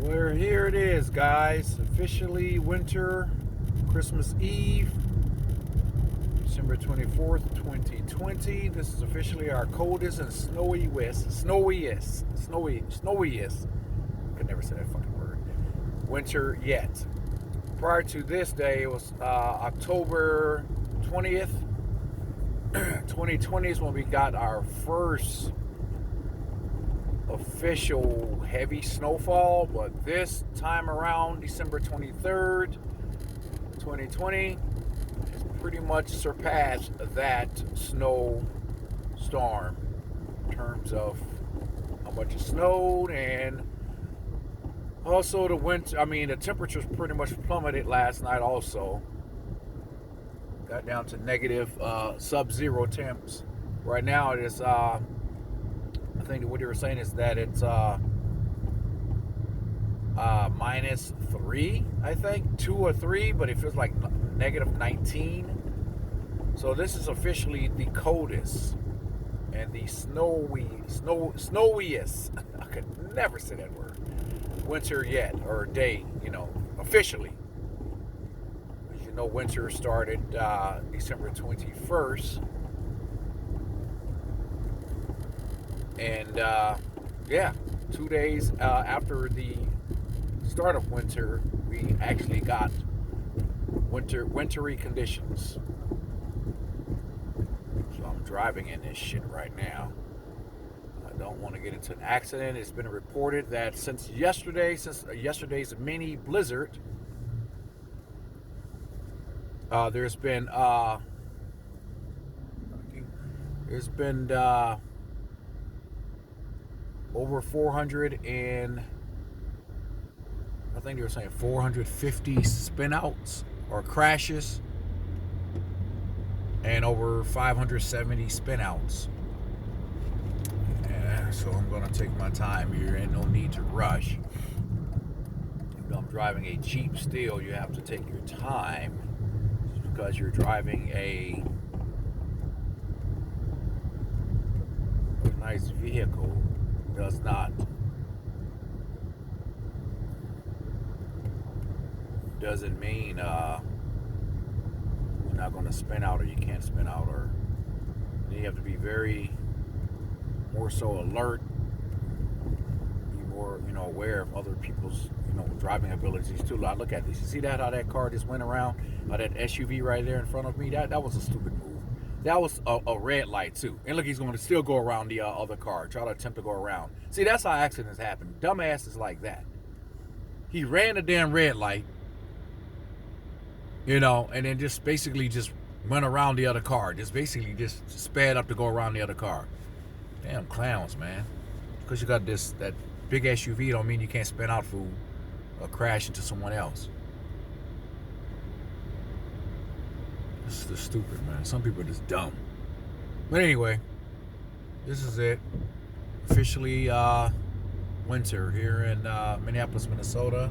Well, here it is, guys. Officially winter, Christmas Eve, December 24th, 2020. This is officially our coldest and snowiest. I could never say that fucking word. Winter yet. Prior to this day, it was October 20th, 2020 is when we got our first official heavy snowfall, but this time around, December 23rd, 2020, has pretty much surpassed that snow storm in terms of how much it snowed, and also the temperatures pretty much plummeted last night also. Got down to negative sub-zero temps. Right now it is I think what they were saying is that it's -3, I think, 2 or 3, but it feels like negative 19. So this is officially the coldest and the snowiest. I could never say that word. Winter yet, or day, officially. As you know, winter started December 21st. And 2 days after the start of winter, we actually got wintry conditions. So I'm driving in this shit right now. I don't want to get into an accident. It's been reported that since yesterday's mini blizzard, there's been over 400 and I think they were saying 450 spinouts or crashes and over 570 spinouts. So I'm gonna take my time here, and no need to rush. Even though I'm driving a Jeep still, you have to take your time because you're driving a nice vehicle. Doesn't mean you're not going to spin out, or you can't spin out, or you have to be more so alert, be more aware of other people's driving abilities too. I look at this. You see that, how that car just went around, that SUV right there in front of me? That was a stupid move. That was a red light too. And look, he's going to still go around the other car, try to attempt to go around. See, that's how accidents happen. Dumbasses like that. He ran a damn red light, and then just basically just went around the other car. Just sped up to go around the other car. Damn clowns, man. Because you got that big SUV don't mean you can't spin out food or crash into someone else. This is just stupid, man. Some people are just dumb. But anyway, this is it. Officially winter here in Minneapolis, Minnesota,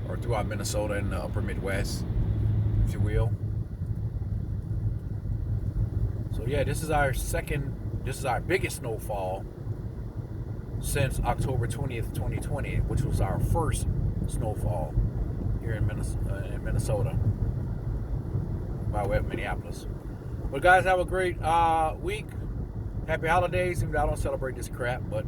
or throughout Minnesota in the upper Midwest, if you will. So yeah, this is our biggest snowfall since October 20th, 2020, which was our first snowfall here in Minnesota. By way of Minneapolis. But guys, have a great week. Happy holidays. Even though I don't celebrate this crap, but